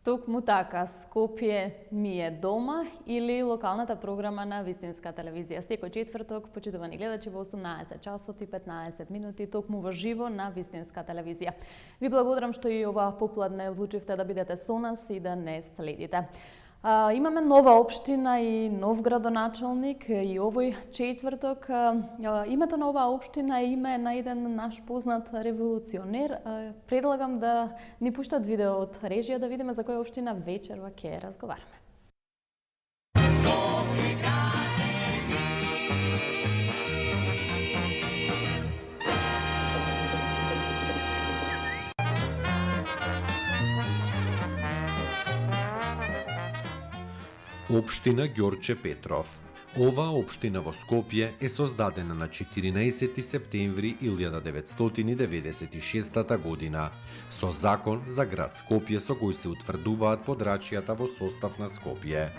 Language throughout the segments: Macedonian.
Токму така, Скопје ми е дома или локалната програма на Вистинска телевизија. Секој четврток, почитувани гледачи, во 18 часот и 15 минути, токму во живо на Вистинска телевизија. Ви благодарам што и ова попладне одлучивте да бидете со нас и да не следите. Имаме нова општина и нов градоначалник и овој четврток. Името на оваа општина е име на еден наш познат револуционер. Предлагам да ни пуштат видео од режија да видиме за која општина вечерва ќе разговараме. Општина Ѓорче Петров. Оваа општина во Скопје е создадена на 14 септември 1996 година со закон за град Скопје со кој се утврдуваат подрачјата во состав на Скопје.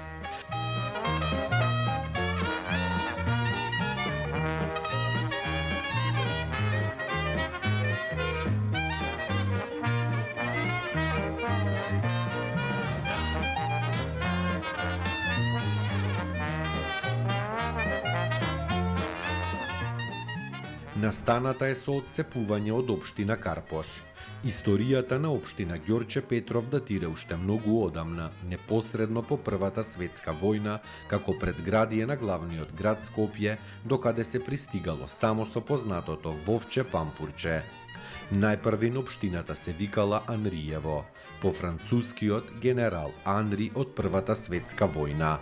Настаната е со отцепување од општина Карпош. Историјата на општина Ѓорче Петров датира уште многу одамна, непосредно по Првата светска војна, како предградие на главниот град Скопје, докаде се пристигало само со познатото Вовче Пампурче. Најпрви на општината се викала Анриево, по францускиот генерал Анри од Првата светска војна.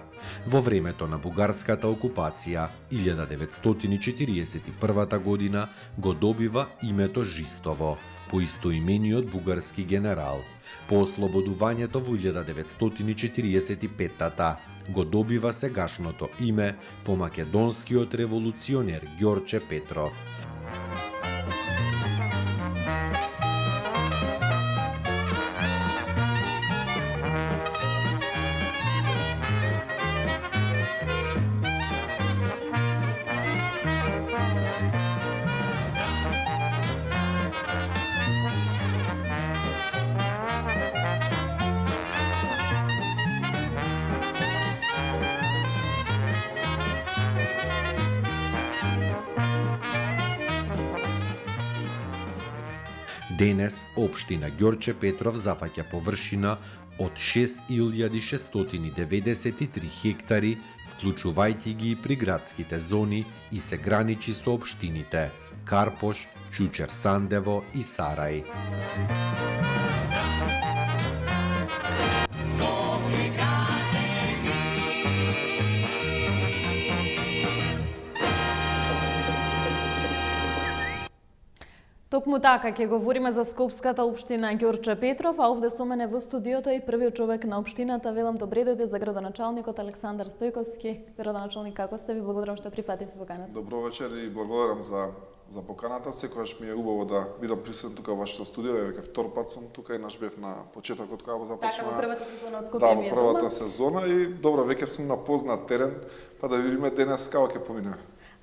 Во времето на бугарската окупација, 1941 година, го добива името Жистово, по истоимениот бугарски генерал. По ослободувањето во 1945 го добива сегашното име по македонскиот револуционер Ѓорче Петров. Денес, општина Ѓорче Петров зафаќа површина од 6693 хектари, вклучувајќи ги и приградските зони и се граничи со општините Карпош, Чучер Сандево и Сарај. Токму така ќе говориме за скопската општина Ѓорче Петров, а овде со мене во студиото е првиот човек на општината. Велам добре дојде за градоначалникот Александар Стојковски. Градоначалник, како сте? Ви благодарам што прифативте поканата. Добро вечер и благодарам за поканата. Секогаш ми е убаво да бидам присутен тука во вашето студио. Веќе втор пат сум тука и наш бев на почетокот кога започна. Така, во првата сезона од Скопје. Да, во првата сезона и добро, веќе сум на познат терен, па да видиме денес како ќе помине.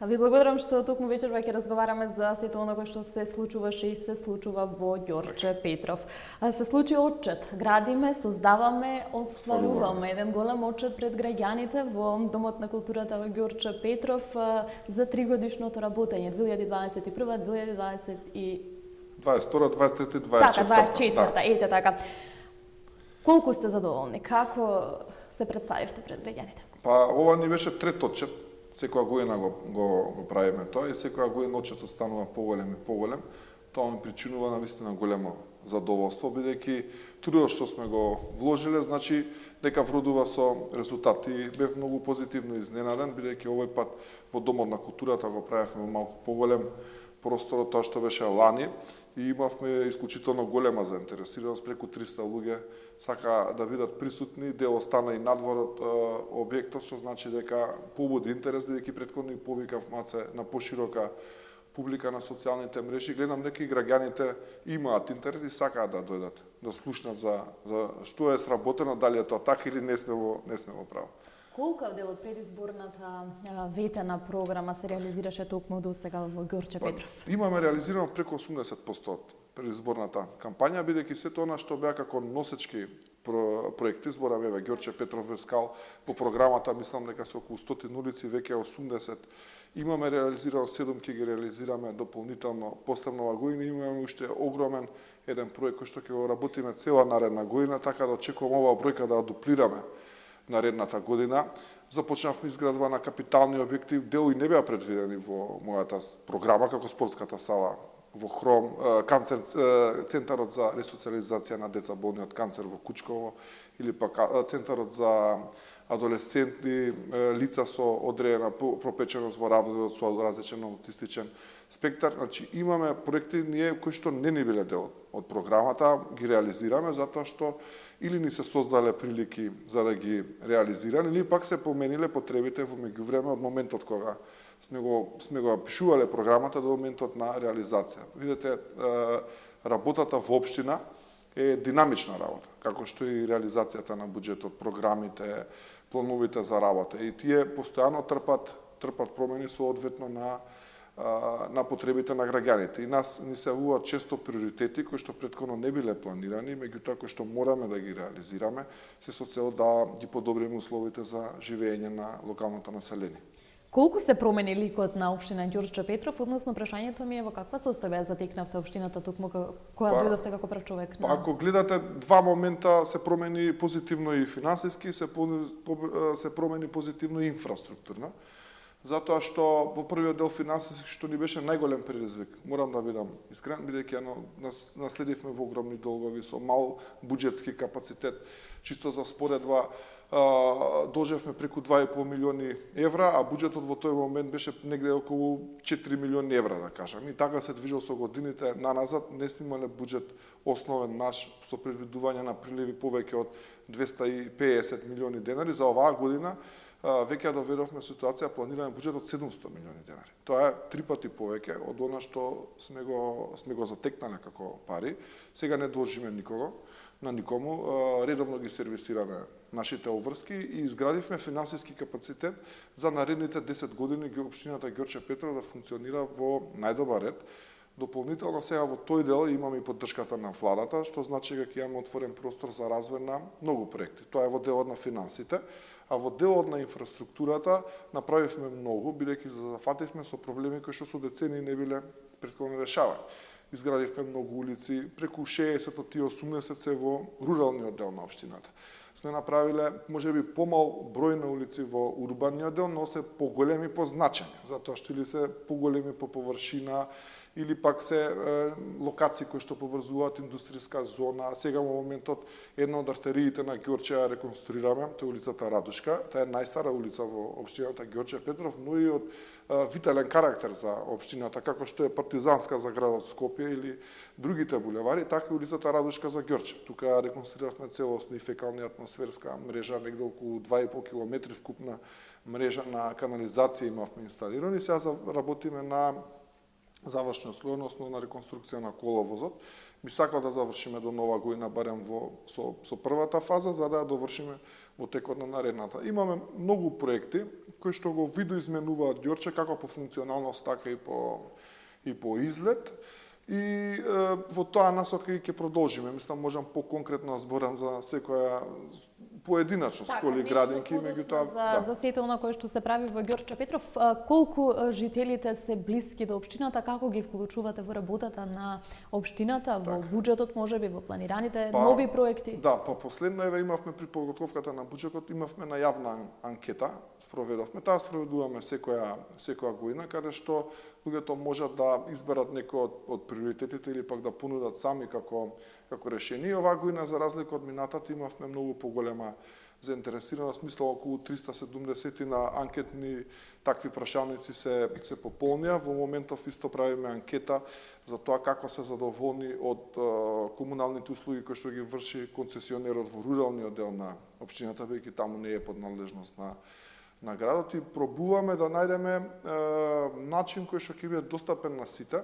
Ви благодарам што токму вечерва ќе разговараме за сето оној што се случуваше и се случува во Ѓорче Петров. Се случи отчет. Градиме, создаваме, остваруваме еден голем отчет пред граѓаните во Домот на културата во Ѓорче Петров за 3-годишното работење 2021-2022 23 24 Така, 24-та, ете така. Колку сте задоволни? Како се представивте пред граѓаните? Па ова ни беше трет отчет. Секоја година го правиме тоа и секоја година отчетот станува поголем и поголем. Тоа ми причинува навистина големо задоволство, бидејќи трудот што сме го вложиле, значи дека вродува со резултати. Бев многу позитивно изненаден, бидејќи овој пат во Домот на културата го правевме малку поголем простор од тоа што беше лани и имавме исклучително голема заинтересираност, преку 300 луѓе сака да бидат присутни, дел остана и надвор од објектот, што значи дека побуди интерес, бидејќи претходно повикав маце на поширока публика на социјалните мрежи. Гледам дека и граѓаните имаат интерес и сакаат да дојдат, да слушнат за што е сработено, дали е тоа така или не сме во право. Колкав дел од предизборната ветена програма се реализираше токму до сега во Ѓорче Петров? Имаме реализирано преку 80% од предизборната кампања, бидејќи сето она што беа како носечки проекти, зборам еве Ѓорче Петров Вескал, по програмата мислам дека се околу 100 улици, веќе 80 имаме реализирано, 7 ќе ги реализираме дополнително последна година, имаме уште огромен еден проект кој што ќе го работиме цела наредна година, така да очекувам оваа бројка да дуплираме наредната година. Започнавме изградба на капитални објекти, дел и не беа предвидени во мојата програма, како спортската сала во Хром, Центарот за ресоциализација на деца болни од канцер во Кучково, или пак Центарот за адолесцентни лица со одредена пропеченост во развојот со различен аутистичен спектар. Значи, имаме проекти ние кои што не ни биле дел од програмата, ги реализираме затоа што или ни се создале прилики за да ги реализираме, или пак се помениле потребите во меѓувреме од моментот кога сме го пишувале програмата до моментот на реализација. Видете, работата во општина е динамична работа, како што и реализацијата на буџетот, програмите, плановите за работа. И тие постојано трпат промени соодветно на потребите на граѓаните. И нас ни се јавуваат често приоритети кои што претходно не биле планирани, меѓутоа кои што мораме да ги реализираме, се со цел да ги подобриме условите за живење на локалното население. Колку се промени ликот на општина Ѓорче Петров, односно прашањето ми е во каква состојба затекнавте општината токму кога дојдовте како прв човек? Ако гледате, два момента се промени позитивно и финансиски, се промени позитивно и инфраструктурно. Затоа што во првиот дел финансиски што ни беше најголем предизвик. Морам да бидам искрен, бидејќи наследивме во огромни долгови со мал буџетски капацитет. Чисто за споредба, должевме преку 2,5 милиони евра, а буџетот во тој момент беше негде околу 4 милиони евра, да кажам. И така се движел со годините наназад, не снимале буџет основен наш со предвидување на приливи повеќе од 250 милиони денари. За оваа година веќе доведовме ситуација, планираме буџет од 700 милиони денари. Тоа е 3 пати повеќе од она што сме го затекнале како пари. Сега не должиме на никому, редовно ги сервисираме нашите обврски и изградивме финансиски капацитет за наредните 10 години општината Ѓорче Петров да функционира во најдобар ред. Дополнително сега во тој дел имаме и поддршката на владата, што значи дека имаме отворен простор за развој на многу проекти. Тоа е во делот на финансите, а во делот на инфраструктурата направивме многу, бидејќи зафативме со проблеми кои што со децении не биле претходно решавани. Изградивме многу улици, преку 60 од тие 80 се во руралниот дел на општината. Сме направиле можеби помал број на улици во урбаниот дел, но се поголеми по значење, затоа што или се поголеми по површина, или пак се локации кои што поврзуваат индустријска зона. Сега во моментот една од артериите на Ѓорче ја реконструираме, тоа е улицата Радушка, таа е најстара улица во општината Ѓорче Петров, но и од витален карактер за општината, како што е партизанска за градот Скопје или другите булевари, така и улицата Радушка за Ѓорче. Тука реконструиравме целосно и фекална и атмосферска мрежа, негде околу 2,5 километри вкупна мрежа на канализација имавме инсталирани. Сега работиме на завршни услови, односно на реконструкција на коловозот. Ми сакава да завршиме до нова година барем со првата фаза, за да ја довршиме во текот на наредната. Имаме многу проекти кои што го видоизменуваат Ѓорче како по функционалност, така и по изглед. И во тоа насока и ќе продолжиме. Мислам, можам по-конкретно зборам за секоја поединачно школи, градинки, меѓутоа за сето она кое што се прави во Ѓорче Петров, колку жителите се блиски до општината, како ги вклучувате во работата на општината, во буџетот, можеби во планираните нови проекти? Да, последно еве имавме при подготовката на буџетот, имавме најавна анкета, спроведовме. Таа спроведуваме секоја година, каде што луѓето можат да изберат некој од приоритетите или пак да понудат сами како решение. Оваа година, за разлика од минатата, имавме многу поголема заинтересираност, мисля околу 370 на анкетни такви прашалници се пополнија. Во моментов исто правиме анкета за тоа како се задоволни од комуналните услуги кои што ги врши концесионерот во руралниот дел на општината, бидејќи таму не е под надлежност на градот, и пробуваме да најдеме начин кој што ќе биде достапен на сите,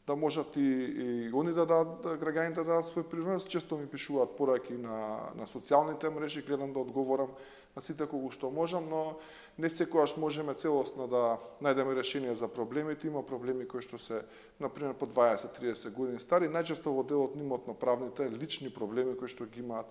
да можат и они да дадат, граѓаните да дадат свој принос. Често ми пишуваат пораки на социјалните мрежи, гледам да одговорам на сите кога што можам, но не секогаш можеме целосно да најдеме решение за проблемите. Има проблеми кои што се, например, по 20-30 години стари, најчесто во делот на имотно-правните лични проблеми кои што ги имаат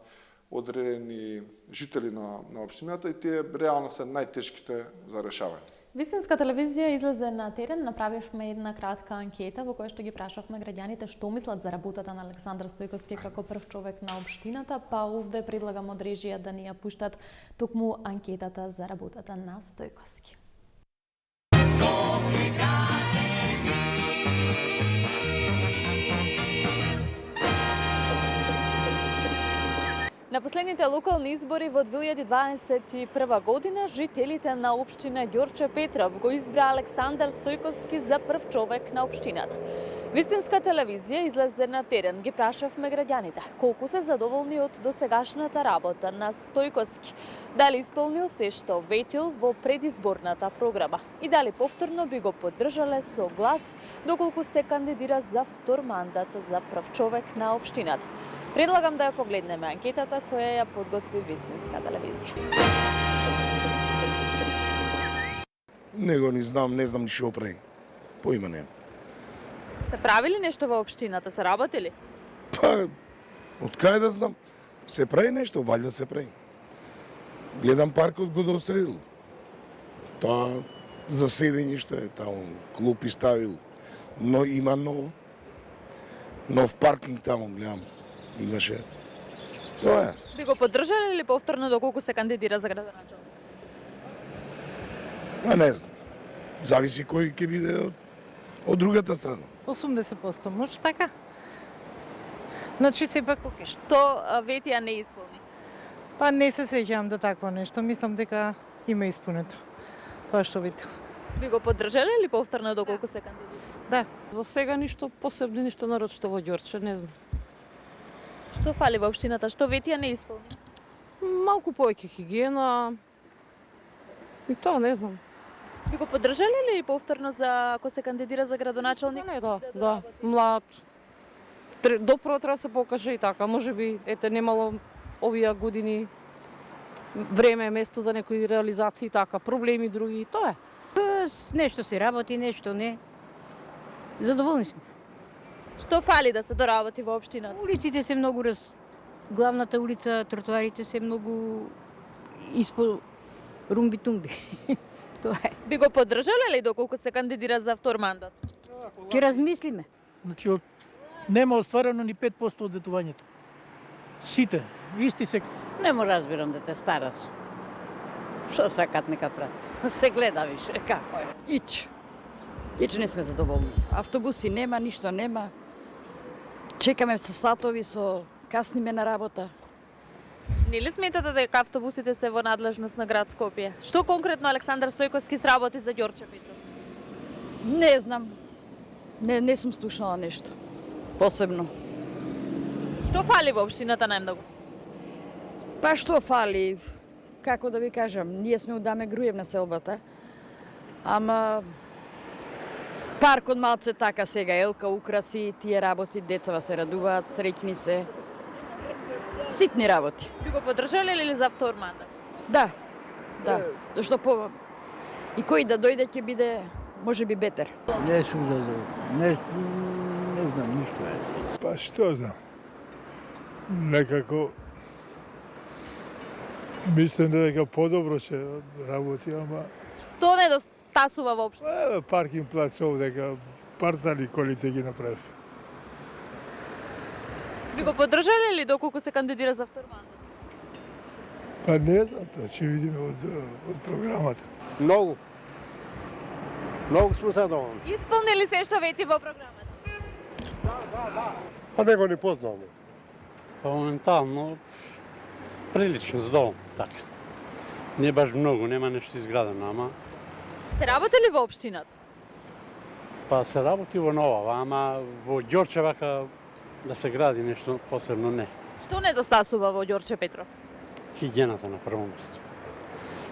одредени жители на општината и тие реално се најтешките за решавање. Вистинска телевизија излезе на терен, направивме една кратка анкета во која што ги прашавме граѓаните што мислат за работата на Александар Стојковски како прв човек на општината, па овде предлагам од режија да ни ја пуштат токму анкетата за работата на Стојковски. На последните локални избори во 2021 година жителите на општина Ѓорче Петров го избра Александар Стојковски за прв човек на општината. Вистинска телевизија излезе на терен, ги прашавме граѓаните колку се задоволни од досегашната работа на Стојковски, дали исполнил се што ветил во предизборната програма и дали повторно би го поддржале со глас доколку се кандидира за втор мандат за прв човек на општината. Предлагам да ја погледнеме анкетата која ја подготви Вистинска телевизија. Него не знам ни што прави. Поима немам. Се правили нешто во општината, се работили? Па, од кај да знам? Се прави нешто, валјда се прави. Гледам паркот го досредил. Тоа за седење што е таму, клупи ставил. Но има нов паркинг таму, гледам. Имаше. Тоа е. Би го поддржале или повторно доколку се кандидира за градоначалник? А не знам. Зависи кој ќе биде од другата страна. 80% може така. Значи сепак окей. Што ветија не исполни? Па не се сеќавам да такво нешто, мислам дека има исполнето. Тоа што ветил. Би го поддржале или повторно доколку се кандидира? Да. За сега ништо посебно, ништо нарочно во Ѓорче, не знам. Што фали во општината? Што ветија не исполни? Малку повеќе хигиена. И тоа не знам. Би го поддржале или повторно за ако се кандидира за градоначалник? Не, да, млад. Допро треба се покаже и така. Можеби ете немало овие години време, место за некои реализации и така, проблеми други, тоа е. Нешто се работи, нешто не. Задоволни сме. Што фали да се доработи во општината? Улиците се многу главната улица, тротоарите се многу испо румби-тумби. Тоа е. Би го поддржале ли доколку се кандидира за втор мандат? Ќе размислиме. Значи, нема остварено ни 5% од зетувањето. Сите, исти се. Не му разбирам дете стара су. Што сакат нека прат. Се гледа више како е. Ич не сме задоволни. Автобуси нема, ништо нема. Чекаме со сатови, касниме на работа. Нели сметате дека автобусите се во надлежност на град Скопје? Што конкретно Александар Стојковски сработи за Ѓорче Петров? Не знам. Не сум слушнала нешто посебно. Што фали во општината најмногу? Па што фали? Како да ви кажам, ние сме удаме груев на селбата. Ама паркот малце така сега, елка украси, тие работи, децава се радуваат, среќни се. Ситни работи. Би го поддржале или за втор мандат? Да. Зашто и кој да дојде ќе биде можеби бетер. Не сум задоволен. Не знам ништо е. Па што знам. Некако мислам дека подобро се работи, ама Што недостасува воопшто? паркинг плац овдека партали колите ги направи. Би го поддржале ли доколку се кандидира за втор мандат? Па не знам, тоа ќе видиме од програмата. Многу сме задоволни. Исполнили се што вети во програмата? Па него не познаваме. Па моментално прилично задоволен, така. Не баш многу, нема нешто изградено, ама Се работи ли во општината? па се работи во нова, ама во Ѓорче вака да се гради нешто посебно не. Што недостасува во Ѓорче Петров? Хигиената на прво место.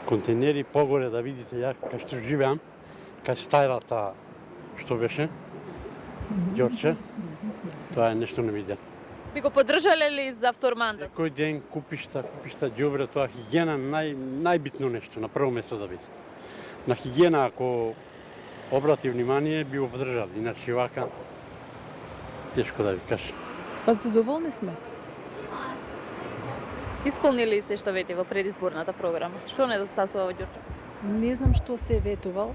Контейнери погоре да видите ја кај што живеам, кај стајрата што беше Ѓорче, тоа е нешто невидено. Би го поддржале ли за втор мандат? Секој ден купишта ѓубре, тоа хигиена најбитно нешто, на прво место да биде. На хигиена ако обрати внимание би го поддржали, иначе вака тешко да ви кажам. Па задоволни сме. Исполнили се што вети во предизборната програма? Што недостасува во Ѓорче? Не знам што се ветувал.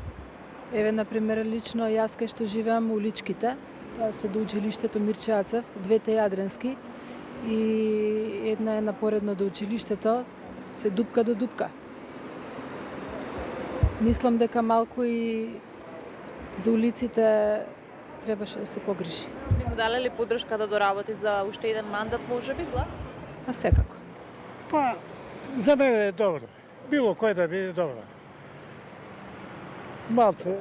Еве, например, лично јас кај што живеам уличките, тоа се до училиштето Мирче-Ацев, двете јадренски и една е напоредно до училиштето, се дупка до дупка. Мислам дека малку и за улиците требаше да се погрижи. Би му дале ли поддршка да доработи за уште еден мандат, можеби, глас? А секако. Па, за мене е добро. Било кој да биде добро. Малце,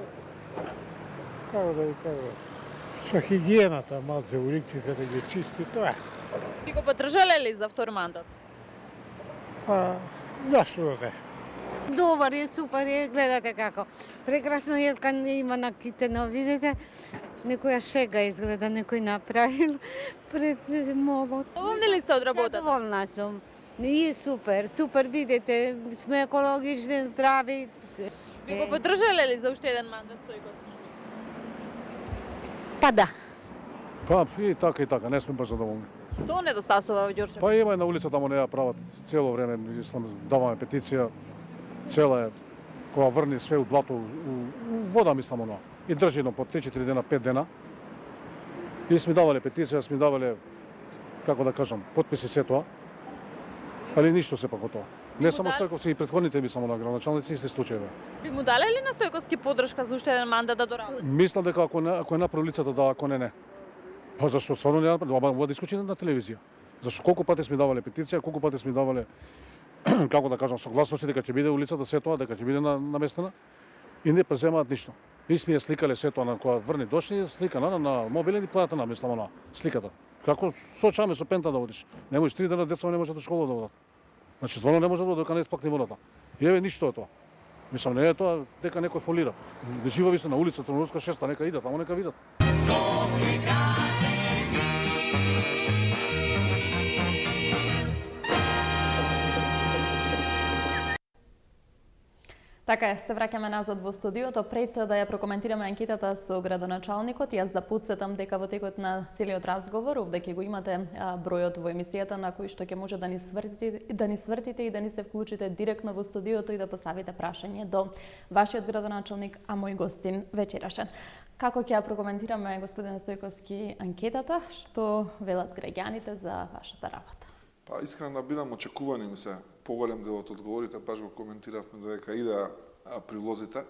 како да ви кажам, со хигиената, малце улиците да ги чисти, тоа е. Би го поддржале ли за втор мандат? Па, зашто да не? Добар е, супер е, гледате како. Прекрасно Елка има на китено, видите? Некоја шега изгледа, некој направил пред мовот. Доволни ли сте од работата? Доволна сум. И е супер, супер, видите, сме екологични, здрави. Би го поддржале ли за уште еден мандат Стојковски? Па да. Па и така, не сме баш задоволни. Што недостасува во Ѓорче? Па има на улицата, ама не ја прават цело време, даваме петиција, цела е, кога врни све у блато, у вода мислам оно. И држи едно по 3-4 дена, 5 дена. И сме давале петиција, сме давале, како да кажам, потписи се тоа. Али ништо сепак од тоа. Не само Стојковски, и претходните ми само на градоначалници, исти случаи. Би му дале ли на Стојковски поддршка за уште еден мандат да доработи? Мислам дека ако е направи лицата, да, ако не. Па зашто стварно не направи, да искочи на телевизија. Зашто колку пати сме давале петиција, колку пати сме давале, како да кажам, согласности дека ќе биде улицата се тоа, дека ќе биде наместена и не преземаат ништо. И сме ја сликале се тоа на кога врни дошли, слика на мобилен и плата на мислам на сликата. Како со чаме со пента да одиш. Не можеш 3 дена деца не можат до школа да одат. Значи стварно не може да додека не исплакне водата. И еве ништо е тоа. Мислам не е тоа дека некој фолира. Живови се на улица Трунурска 6, нека идат, ама нека видат. Така е, се враќаме назад во студиото. Пред да ја прокоментираме анкетата со градоначалникот, јас да подсетам дека во текот на целиот разговор, овде ќе го имате бројот во емисијата на кој што ќе може да ни свртите и да ни се вклучите директно во студиото и да поставите прашање до вашиот градоначалник, а мој гостин вечерашен. Како ќе ја прокоментираме, господин Стојковски, анкетата, што велат граѓаните за вашата работа? Па искрено да бидам, очекувани ми се поголем дел од одговорите, баш го коментиравме додека идеа прилозите.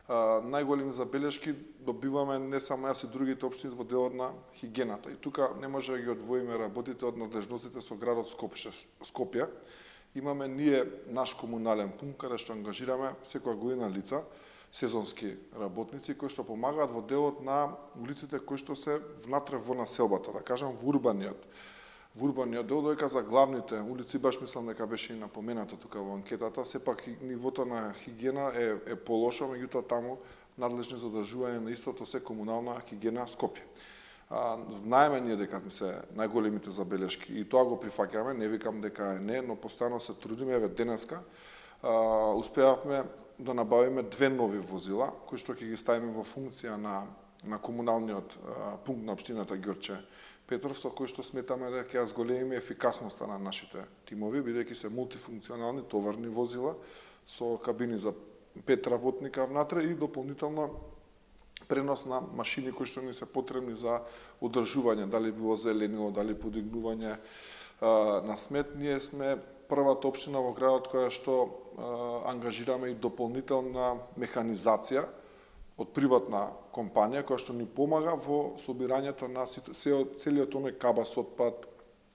Најголеми забелешки добиваме не само јас и другите општини во делот на хигиената. И тука не може да ги одвоиме работите од надлежностите со градот Скопје. Имаме ние наш комунален пункт каде што ангажираме секоја година лица, сезонски работници кои што помагаат во делот на улиците кои што се внатре во населбата, да кажам во урбаниот дел, додека за главните улици, баш мислам дека беше и напоменато тука во анкетата, сепак нивото на хигиена е полошо, меѓутоа таму надлежни за одржување на истото се комунална хигиена Скопје. Знаеме ние дека се најголемите забелешки и тоа го прифаќаме, не викам дека не, но постојано се трудиме, еве денеска успеавме да набавиме 2 нови возила кои што ќе ги ставиме во функција на комуналниот пункт на општината Ѓорче Петров, со кој што сметаме дека ќе ја зголеми ефикасноста на нашите тимови, бидејќи се мултифункционални товарни возила со кабини за 5 работника внатре и дополнително пренос на машини кои што ни се потребни за одржување, дали било зеленило, дали подигнување на смет. Ние сме првата општина во градот која што ангажираме и дополнителна механизација од приватна компанија која што ни помага во собирањето на целиот оној кабас отпад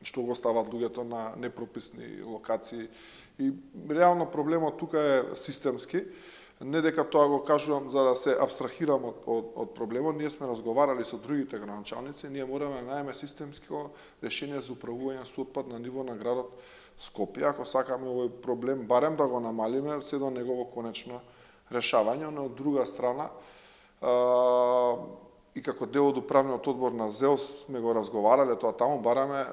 што го стават луѓето на непрописни локации. И реално проблемот тука е системски. Не дека тоа го кажувам за да се абстрахирам од проблемот, ние сме разговарали со другите градоначалници, ние мораме да најдеме системско решение за управување со отпад на ниво на градот Скопје. Ако сакаме овој проблем барем да го намалиме, се до негово конечно решавање, но од друга страна и како дел од управниот одбор на ЗЕЛ сме го разговарале тоа таму, бараме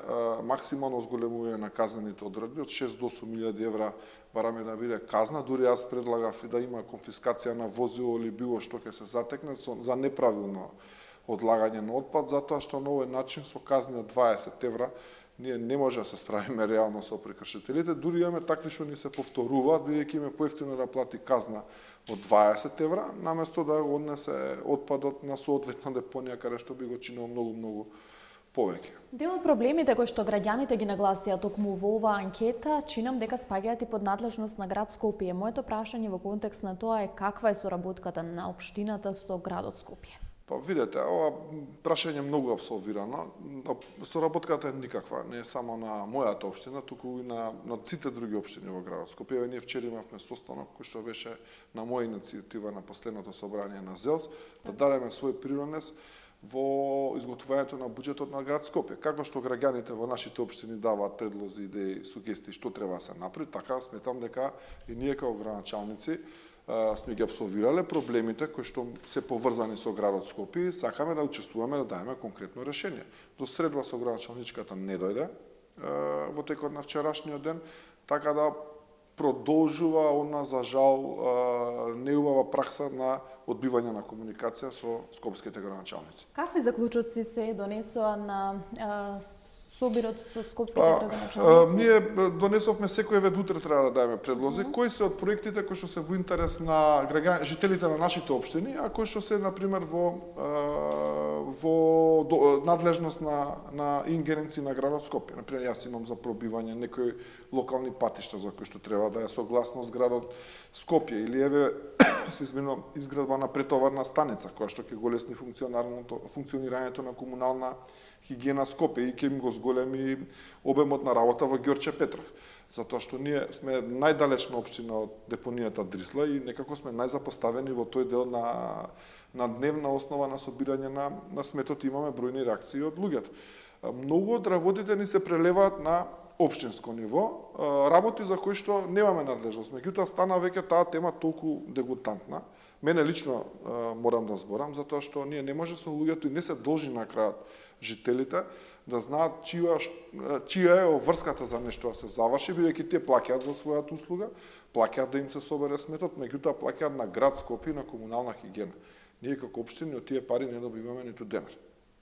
максимално зголемување на казнените одредби од 6 до 8.000 евра бараме да биде казна, дури јас предлагав и да има конфискација на возило или било што ќе се затекне за неправилно одлагање на отпад, затоа што на овој начин со казни од 20 евра ние не може да се справиме реално со прекршителите, дури имаме такви што ни се повторуваат, бидејќи им е поевтино да плати казна од 20 евра, наместо да го однесе отпадот на соодветна депонија, каде што би го чинило многу повеќе. Дел од проблемите кои што граѓаните ги нагласија токму во оваа анкета, чинам дека спаѓаат и под надлежност на град Скопје. Моето прашање во контекст на тоа е каква е соработката на општината со градот Скопје? Па видете, ова прашање е многу абсолвирано. Соработката е никаква, не е само на мојата општина, туку и на сите други општини во градот Скопје. Ние вчера имавме состанок кој што беше на моја иницијатива на последното собрание на ЗЕЛС, да дадеме свој принос во изготвувањето на буџетот на град Скопје. Како што граѓаните во нашите општини даваат предлози, идеи, сугестии што треба да се направи, така сметам дека и ние како градоначалници сме ги абсолвирале проблемите кои што се поврзани со градот Скопје и сакаме да учествуваме да даеме конкретно решение. До средба со градоначалничката не дојде во текот на вчерашниот ден, така да продолжува она за жал неубава пракса на одбивање на комуникација со скопските градоначалници. Какви заклучоци се донесоа на собирот со скопските градоначалници? Ние донесовме секој вед утре треба да даеме предлози, кои се од проектите кои што се во интерес на жителите на нашите општини, а кои што се на пример во надлежност на ингеренци на градот Скопје. На пример, јас имам за пробивање некои локални патишта за кои што треба да е согласност градот Скопје или еве се изменува изградба на претоварна станица која што ќе го лесни функционирањето на комунална хигиена Скопје и ќе им го зголеми обемот на работа во Ѓорче Петров. Затоа што ние сме најдалечна општина од депонијата Дрисла и некако сме најзапоставени во тој дел на дневна основа на собирање на сметот. Имаме бројни реакции од луѓето. Многу од работите ни се прелеваат на општинско ниво, работи за кои што немаме надлежност. Меѓутоа стана веќе таа тема толку дегутантна. Мене лично морам да зборам, затоа што ние не може со луѓето и не се должи на крајот жителите да знаат чија е врската за нешто да се заврши, бидејќи тие плаќаат за својата услуга, плаќаат да им се собере сметот, меѓутоа плаќаат на град Скопје и на комунална хигиена. Ние како општини од тие пари не добиваме ниту денар.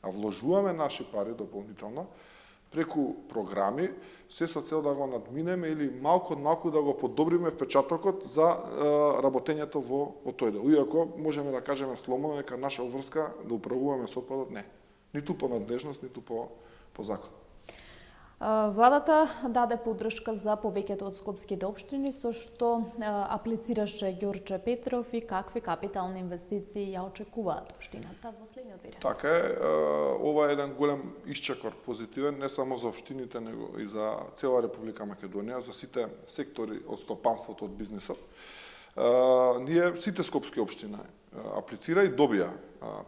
А вложуваме наши пари дополнително преку програми, се со цел да го надминеме или малку од малку да го подобриме впечатокот за работењето во тој дел. Иако можеме да кажеме сломно дека наша врска да управуваме со отпадот не. Ниту по надлежност, ниту по закон. Владата даде поддршка за повеќето од скопските општини, со што аплицираше Ѓорче Петров и какви капитални инвестиции ја очекуваат општината во следниот период. Така е, ова е еден голем исчекор позитивен, не само за општините, него и за цела Република Македонија, за сите сектори од стопанството, од бизнисот. Ние, сите скопски општини аплицира и добија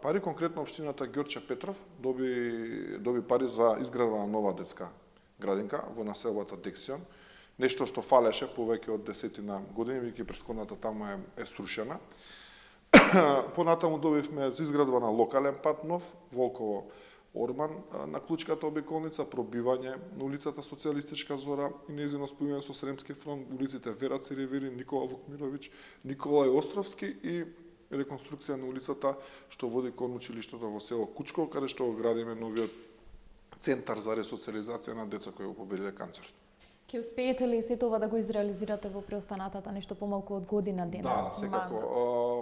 пари, конкретно општината Ѓорче Петров доби пари за изградба на нова детска градинка во населбата Дексион, нешто што фалеше повеќе од 10 години, веќе претходната таму е срушена. Понатаму добивме за изградба на локален пат нов, Волково Орман на Клучката обиколница, пробивање на улицата Социјалистичка зора и нејзино спојување со Сремски фронт, улиците Вера Церевери, Никола Вукмиловиќ, Николај Островски и реконструкција на улицата што води кон училиштето во село Кучко, каде што го градиме новиот центар за ресоциализација на деца кои го победиле канцерот. Ке успеете ли сето ова да го изреализирате во преостанатата нешто помалку од година дена? Да, секако.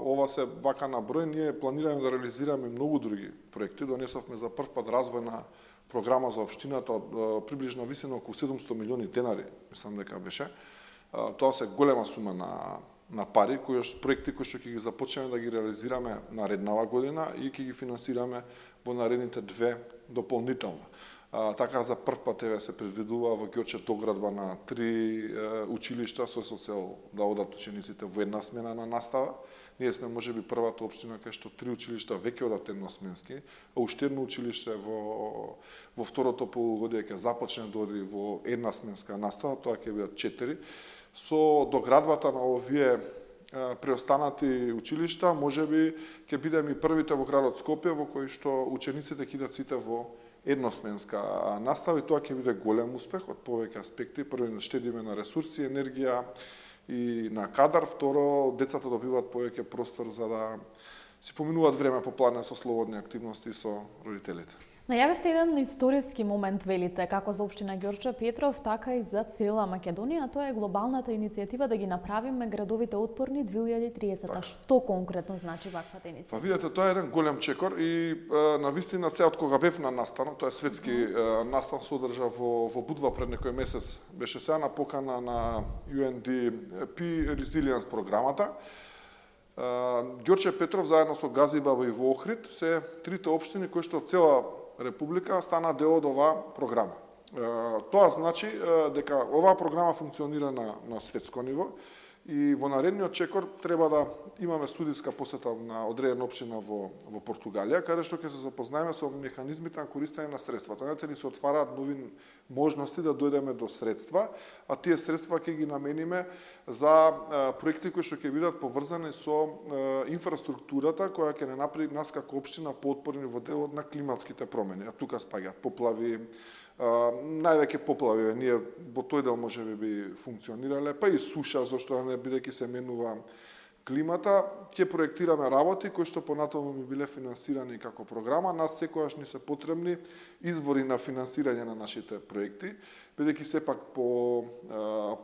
Ова се вака на број. Ние планираме да реализираме многу други проекти. Донесовме за прв пат развојна програма за општината од приближно висина околу 700 милиони денари, мислам дека беше. Тоа се голема сума на пари, проекти кои што ќе ги започнеме да ги реализираме нареднава година и ќе ги финансираме во наредните 2 дополнително. Така за прв пат се предвидува во Ѓорче доградба на 3 училишта со цел да одат учениците во една смена на настава. Ние сме можеби првата општина кај што 3 училишта веќе одат едносменски, а уште едно училиште во второто полугодие ќе започне да оди во едносменска настава, тоа ќе бидат 4. Со доградбата на овие преостанати училишта, можеби ќе бидеме и првите во градот Скопје во кои што учениците ќе идат сите во едносменска настава и тоа ќе биде голем успех од повеќе аспекти. Прво, штедиме на ресурси, енергија и на кадар. Второ, децата добиваат повеќе простор за да си поминуваат време по плане со слободни активности со родителите. Најавивте еден историски момент, велите, како за општина Ѓорче Петров, така и за цела Македонија. Тоа е глобалната иницијатива да ги направиме градовите отпорни 2030. Што конкретно значи ваквата иницијатива? Па видете, тоа е еден голем чекор и на вистина од кога бев на настанот, тоа е светски настан се одржа во Будва пред некој месец, беше сега на покана на UNDP Resilience програмата. Ѓорче Петров заедно со Газибаба и во Охрид се трите општини кои што цела Република стана дел од оваа програма. Тоа значи дека оваа програма функционира на светско ниво и во наредниот чекор треба да имаме студиска посета на одредена општина во Португалија, каде што ќе се запознаеме со механизмите на користење на средствата. Знаете, ни се отвараат нови можности да дојдеме до средства, а тие средства ќе ги намениме за проекти кои што ќе бидат поврзани со инфраструктурата која ќе не направи нас како општина поотпорни во делот на климатските промени. А тука спаѓаат поплави, највеќе поплави, ние во тој дел можеби би функционирале, па и суша, зашто не бидејќи се менува климата, ќе проектираме работи кои што понатаму би биле финансирани како програма. Нас секогаш ни се потребни извори на финансирање на нашите проекти, бидејќи сепак по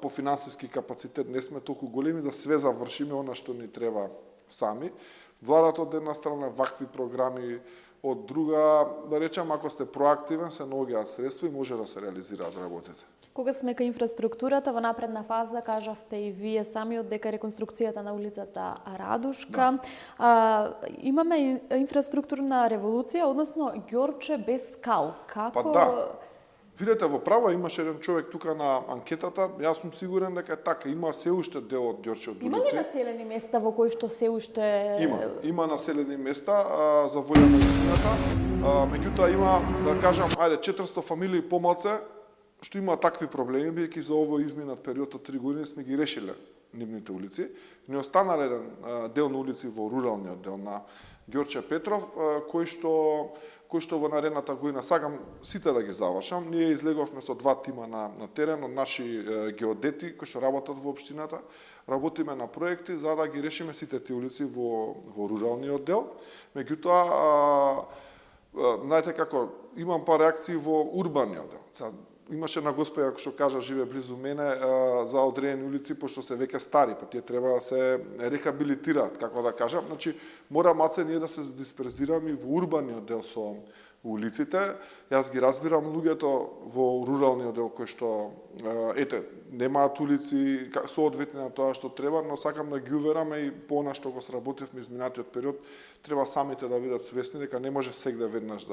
финансиски капацитет не сме толку големи да све завршиме она што ни треба сами. Владата од една страна вакви програми, од друга, да речем, ако сте проактивен, се наоѓаат средства и може да се реализираат работите. Кога сме кај инфраструктурата, во напредна фаза, кажавте и вие самиот дека реконструкцијата на улицата Радушка. Имаме инфраструктурна револуција, односно Ѓорче без скал. Како... Па да. Видете, во права имаше еден човек тука на анкетата, јас сум сигурен дека е така, има се уште дел од Ѓорче од улици. Има ли населени места во кои што се уште... Има населени места за волја на истината, меѓутоа има, да кажам, 400 фамилии помалце, што има такви проблеми, бидејќи за овој изминат период од 3 години сме ги решиле нивните улици. Не останал еден дел на улици во руралниот дел на Ѓорче Петров, кој што во наредната година сакам сите да ги завршам. Ние излеговме со 2 тима на терен од наши геодети кои што работат во општината. Работиме на проекти за да ги решиме сите тие улици во руралниот дел. Меѓутоа, знаете како, имам па реакции во урбаниот дел. Имаше на господја што кажа живе близу мене за одредени улици пошто се веќе стари, па тие треба да се рехабилитираат, како да кажам. Значи мора маце ние да се дисперзираме и во урбаниот дел со улиците. Јас ги разбирам луѓето во руралниот дел кои што немаат улици соодветни на тоа што треба, но сакам да ги увераме и по она што го сработивме изминатиот период, треба самите да бидат свесни дека не може сегде веднаш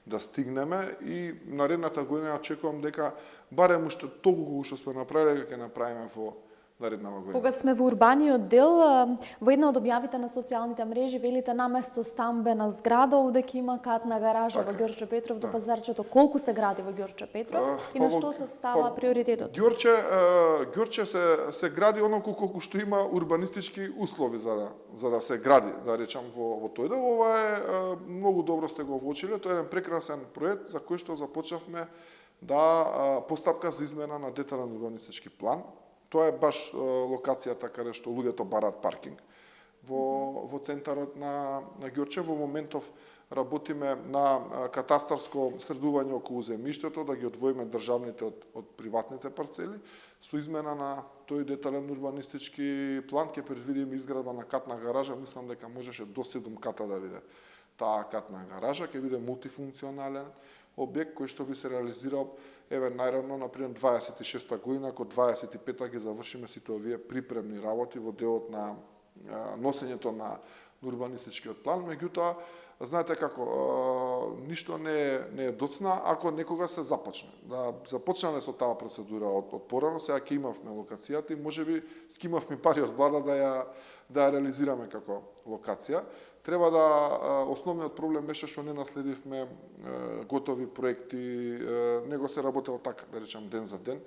да стигнеме и наредната година очекувам дека барем уште толку што сме направиле ќе направиме во нареднава година. Кога сме во урбаниот дел, во една од објавите на социјалните мрежи велите наместо стамбена зграда овде ќе има катна гаража во Ѓорче Петров до Пазарчето. Колку се гради во Ѓорче Петров и на што се става приоритетот? Ѓорче се гради оноку колку што има урбанистички услови за да се гради, да речам во тој дел. Ова е многу добро сте го воочиле, тоа е еден прекрасен проект за кој што започнавме постапка за измена на детален урбанистички план. Тоа е баш локацијата каде што луѓето бараат паркинг во центарот на Ѓорче. Во моментов работиме на катастарско средување околу земјиштето, да ги одвоиме државните од приватните парцели. Со измена на тој детален урбанистички план ќе предвидиме изградба на катна гаража. Мислам дека можеше до 7 ката да биде таа катна гаража, ќе биде мултифункционален објект кој што би се реализирал најрано, например, 26-та година, ако 25-та ги завршиме сите овие припремни работи во делот на носењето на урбанистичкиот план. Меѓутоа, знаете како, ништо не е доцна ако некога се започне. Да започнаме со таа процедура од порано, сега ќе имавме локацијата и можеби ски имавме пари од влада да ја реализираме како локација. Треба основниот проблем беше што не наследивме готови проекти, него се работело така, да речем, ден за ден.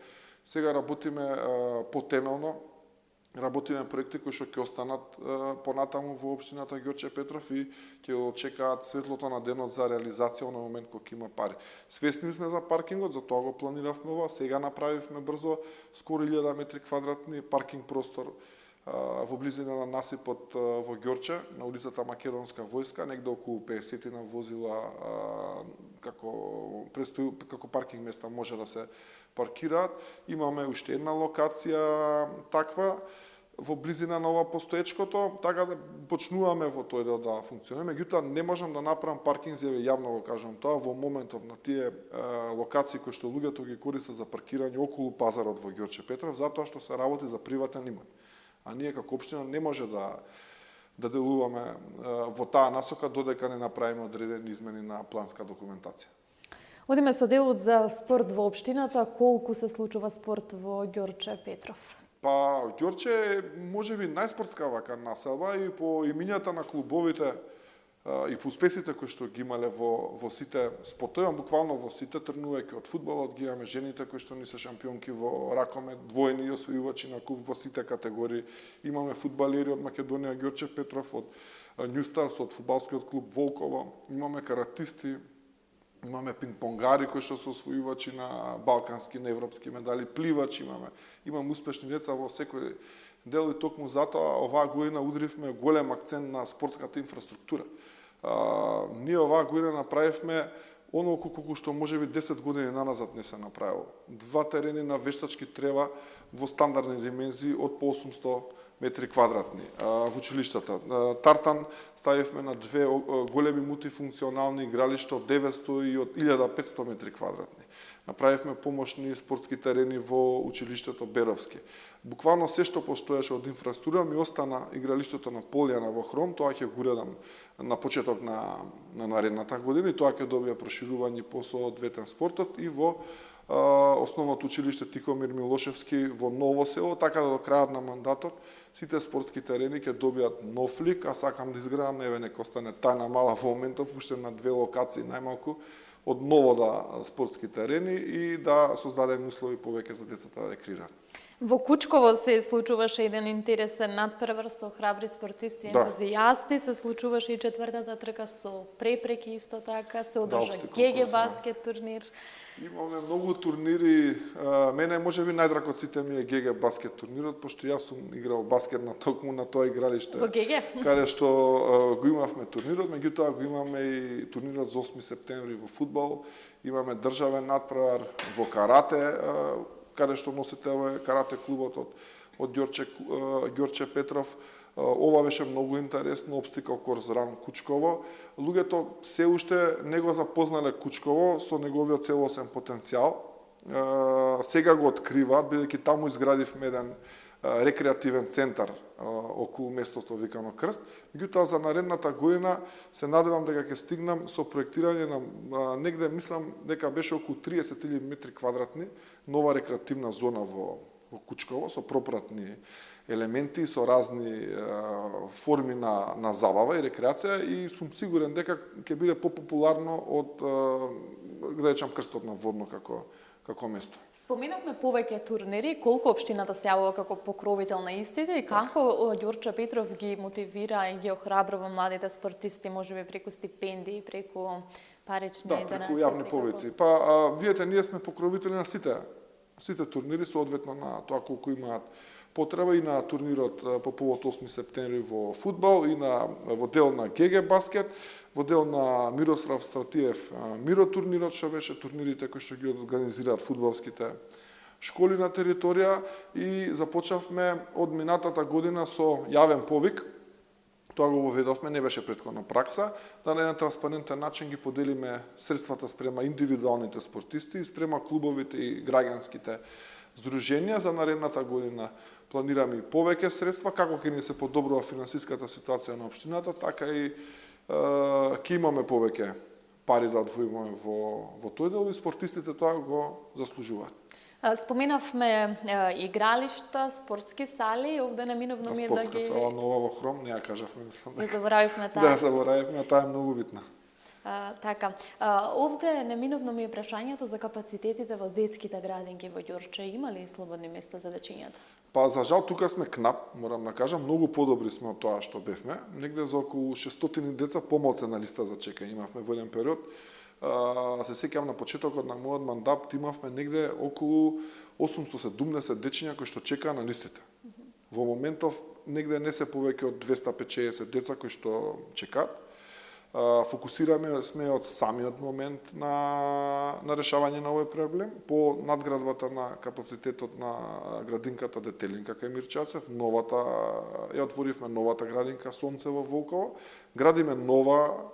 Сега работиме потемелно, работиме проекти кои што ќе останат понатаму во општината Ѓорче Петров и ќе очекаат светлото на денот за реализација на момент кога има пари. Свесни сме за паркингот, за тоа го планиравме ова, сега направивме брзо скоро 1000 метри квадратни паркинг простор во близина на насипот во Ѓорче, на улицата Македонска војска, негде околу 50 возила како паркинг места може да се паркираат. Имаме уште една локација таква во близина на ова постоечкото, така да почнуваме во тој дел да функционира. Меѓутоа не можам да направам паркинзеви, јавно го кажам тоа, во моментов на тие локации кои што луѓето ги користат за паркирање околу пазарот во Ѓорче Петров, затоа што се работи за приватен имот. А ние како општина не може да делуваме во таа насока додека не направиме одредени измени на планска документација. Одиме со делот за спорт во општината. Колку се случува спорт во Ѓорче Петров? Па, Ѓорче е можеби најспортска вака населба и по имињата на клубовите и по успесите кои што ги имале во сите спортови, буквално во сите, тргнувајќи од фудбалот, ги имаме жените кои што ни се шампионки во ракомет, двојни освојувачи на куп во сите категории. Имаме фудбалери од Македонија, Ѓорче Петров, од Њустарс, од фудбалскиот клуб Волково, имаме каратисти, имаме пинг-понгари кои што се освојувачи на балкански, на европски медали, пливачи имаме успешни деца во секој дел и токму затоа оваа година удривме голем акцент на спортската инфраструктура. Ние оваа година направивме онолку колку што можеби 10 години наназад не се направило. 2 терени на вештачки трева во стандардни димензии од по 800 метри квадратни во училиштата. Тартан ставивме на 2 големи мултифункционални игралишта од 900 и од 1500 метри квадратни. Направивме помошни спортски терени во училиштето Беровски. Буквално се што постоеше од инфраструктура ми остана игралиштето на Полјана во Хром, тоа ќе го уредам на почеток на наредната година и тоа ќе добие проширување по соодветен спортот и во основното училиште Тихомир Милошевски во Ново село, така да до крајот на мандатот сите спортски терени ќе добијат нов лик, а сакам да изградам, еве нека остане тајна мала во моментов, уште на 2 локации најмалку, од ново спортски терени и да создадеме услови повеќе за децата да рекреираат. Во Кучково се случуваше еден интересен надпревар со храбри спортисти, ентузијасти, се случуваше и четвртата трка со препреки исто така, се одржа ГГ баскет турнир. Имаме многу турнири, мене можеби најдраг од сите ми е ГГ баскет турнирот, пошто јас сум играл баскет на токму на тоа игралиште. Во ГГ? Каде што го имавме турнирот, меѓутоа го имаме и турнирот за 8 септември во фудбал, имаме државен надпревар во карате, каде што носител е карате клубот од Ѓорче Петров. Ова беше многу интересно, обстикал Корзран Кучково. Луѓето се уште не го запознале Кучково со неговиот целосен потенцијал. Сега го откриваат, бидејќи таму изградивме еден рекреативен центар околу местото викано Крст. Меѓутоа за наредната година се надевам дека ќе стигнам со проектирање на негде, мислам дека беше околу 30.000 метри квадратни нова рекреативна зона во Кучково со пропратни елементи, со разни форми на забава и рекреација и сум сигурен дека ќе биде попопуларно од, да речам, Крстот на Водно како место. Споминавме повеќе турнири, колку општината се јавува како покровител на истите и како Ѓорче Петров ги мотивира и ги охрабрува младите спортисти, можеби преку стипендии, преку парични донации? Да, преку јавни повици. Па, видете, ние сме покровители на сите турнири, соодветно на тоа колку имаат потреба и на турнирот по повод 8 септември во фудбал и во дел на ГГ баскет, во дел на Мирослав Стратиев Миро турнирот, што беше турнирите кои што ги организираат фудбалските школи на територија и започнавме од минатата година со јавен повик. Тоа го воведовме, не беше претходна пракса, да на еден транспарентен начин ги поделиме средствата спрема индивидуалните спортисти и спрема клубовите и граѓанските здруженија. За наредната година планираме и повеќе средства, како ќе ни се подобрува финансиската ситуација на општината, така и ќе имаме повеќе пари да одвојуваме во тој дел и спортистите тоа го заслужуваат. Споменавме игралишта, спортски сали, овде неминовно ми е да ги... Спортска сала нова во Хром, не ја кажавме, мислам. Не заборавивме таа. Да, заборавивме, таа е многу битна. Така, овде неминовно ми е прашањето за капацитетите во детските градинки во Ѓорче. Има ли слободни места за дечињата? Па, за жал, тука сме кнап, морам да кажам, многу подобри сме од тоа што бевме. Негде за околу 600 деца помалце на листа за чекање имавме во еден период. Се сеќавам на почетокот на мојот мандат имавме негде околу 870 дечиња кои што чекаа на листите. Во моментов негде не се повеќе од 250 деца кои што чекаат. Фокусираме сме од самиот момент на решавање на овој проблем по надградбата на капацитетот на градинката Детелинка кај Мирчацев, новата ја отворивме новата градинка Сонце во Волково, градиме нова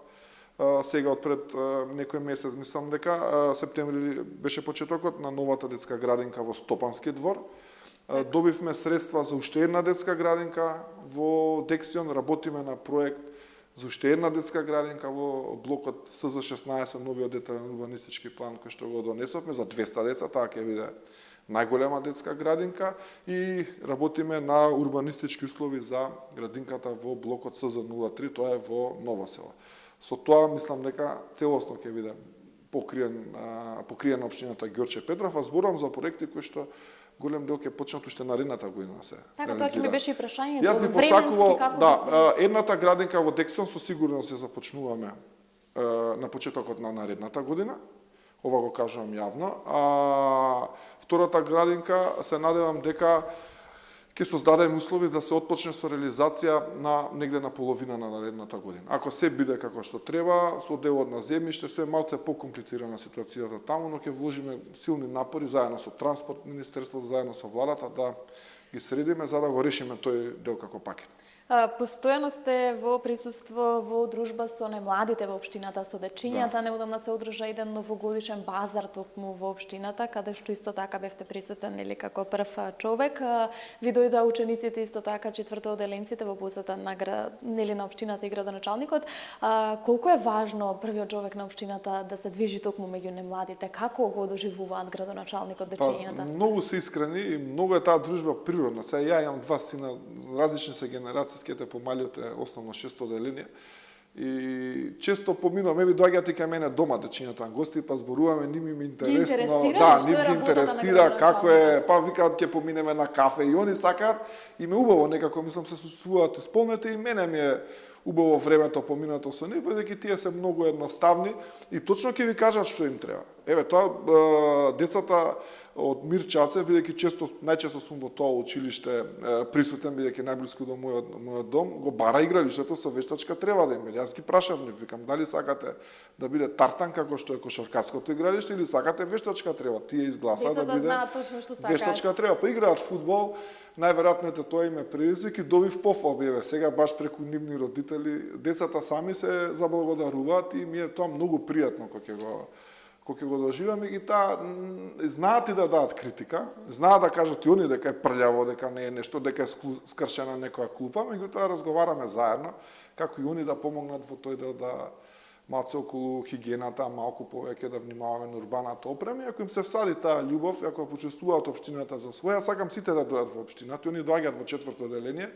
сега од пред некој месец, мислам дека септември беше почетокот на новата детска градинка во Стопански двор. Добивме средства за уште една детска градинка во Дексион, работиме на проект за уште една детска градинка во блокот СЗ-16, новиот детален урбанистички план кој што го донесовме за 200 деца, таа ќе биде најголема детска градинка и работиме на урбанистички услови за градинката во блокот СЗ-03, тоа е во Ново село. Со тоа мислам дека целосно ќе биде покриена општината Ѓорче Петров, а зборувам за проекти кои што голем дел ќе почнат уште наредната година се Така, тоа ќе ми беше и прашањето. Јас би посакувал, едната градинка во Дексион со сигурност ја започнуваме на почетокот на наредната година. Ова го кажувам јавно. А втората градинка се надевам дека ќе создадеме услови да се отпочне со реализација на негде на половина на наредната година. Ако се биде како што треба, со делот на земјиште, се малце покомплицирана ситуацијата таму, но ќе вложиме силни напори заедно со Транспорт Министерството, заедно со владата да ги средиме за да го решиме тој дел како пакет. Постојано сте во присуство во дружба со немладите во општината, со дечињата. Неодамна се одржа еден новогодишен базар токму во општината, каде што исто така бевте присутен или како прв човек. Ви дојдоа учениците исто така четвртооделенците во посета на на општината и градоначалникот. Колку е важно првиот човек на општината да се движи токму меѓу немладите? Како го доживуваат градоначалникот, дечињата? Многу се искрени и многу е таа дружба природна. Сега ја имам два сина, различни се генерации, скете помалиот е основно 6 оделение. И често поминувам, ви доаѓате кај мене дома дечињата на гости, па зборуваме, ними ми интересно, ними ги интересира како е, па викаат ќе поминеме на кафе и они сакаат и ме убаво некако мислам се сусуват исполнете и мене ми е убаво времето поминато со нив, бидејќи тие се многу едноставни и точно ќе ви кажат што им треба. Еве тоа децата од Мирчацев, бидејќи најчесто сум во тоа училиште присутен, бидејќи најблиску до мојот дом, го бара игралиштето со вештачка треба да има. Јас ги прашав нив, викам дали сакате да биде тартан како што е кошаркарското игралиште или сакате вештачка треба. Тие изгласаа да биде вештачка треба. Па играат фудбал, најверојатно тоа им е предизвик и добив пофал, еве сега баш преку нивни родители, децата сами се заблагодаруваат и ми е тоа многу пријатно кога ќе го доживаме и таа знаат и да дадат критика, знаат да кажат и они дека е прљаво, дека не е нешто, дека е скршена некоја клупа, меѓутоа разговараме заедно како и они да помогнат во тој дел да малце околу хигиената, малку повеќе да внимаваме на урбаната опрема, и ако им се всади таа љубов, ако почувствуваат општината за своја, сакам сите да дојдат во општината, они доаѓаат во 4-то оделение,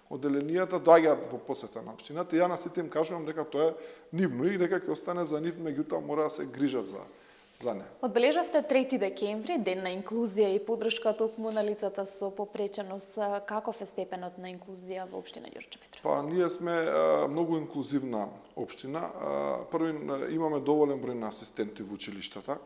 оделенијата доаѓаат во посета на општината и ја на сите им кажувам дека тоа е нивно и дека ќе остане за нив, меѓутоа мора да се грижат за не. Одбележавте 3 декември, ден на инклузија и поддршка токму на лицата со попреченост. Каков е степенот на инклузија во општина Ѓорче Петров? Па ние сме многу инклузивна општина. Први имаме доволен број на асистенти во училиштата.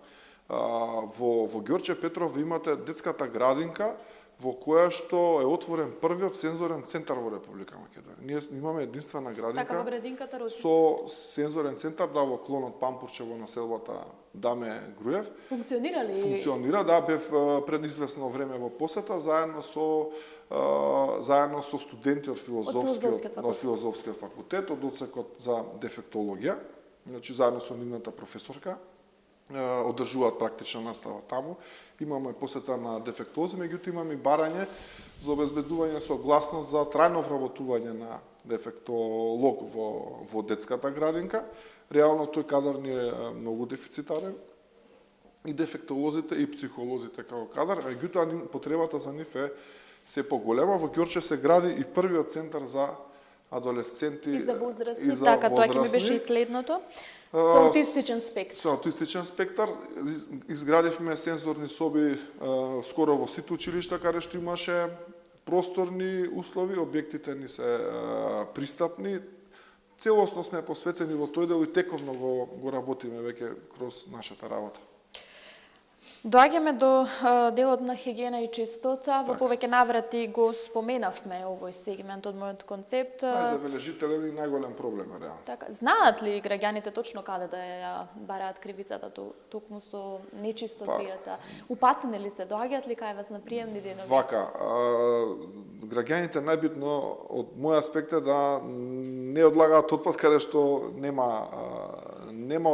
Во Ѓорче Петров имате детската градинка во која што е отворен првиот сензорен центар во Република Македонија. Ние имаме единствена градинка така, во градинката Росица. Со сензорен центар во клонот Пампурче во населбата Даме Груев. Функционира ли? Функционира, да, бев пред известно време во посета заедно со студенти од филозофскиот факултет, од одсекот за дефектологија, значи заедно со нивната професорка одржуваат практична настава таму. Имаме посета на дефектози, меѓутоа имаме и барање за обезбедување согласност за трајно вработување на дефектолог во детската градинка. Реално тој кадар ни е многу дефицитарен. И дефектолозите и психолозите како кадар, меѓутоа потребата за нив е се поголема. Во Ѓорче се гради и првиот центар за адолесценти и за возрастни. Така, тоа ќе ми беше и следното. Со аутистичен спектар. Со аутистичен спектар. Изградивме сензорни соби скоро во сите училишта, каде што имаше просторни услови, објектите ни се пристапни. Целосно сме посветени во тој дел и тековно го работиме веќе кроз нашата работа. Доаѓаме до делот на хигиена и чистота. Во повеќе наврати го споменавме овој сегмент од мојот концепт. Најзабележителен и најголем проблем, реално. Така, знаат ли граѓаните точно каде да ја бараат кривицата токму со нечистотијата? Упатени ли се, доаѓаат ли кај вас на приемни денови? Вака, граѓаните најбитно од мој аспект е да не одлагаат отпад каде што нема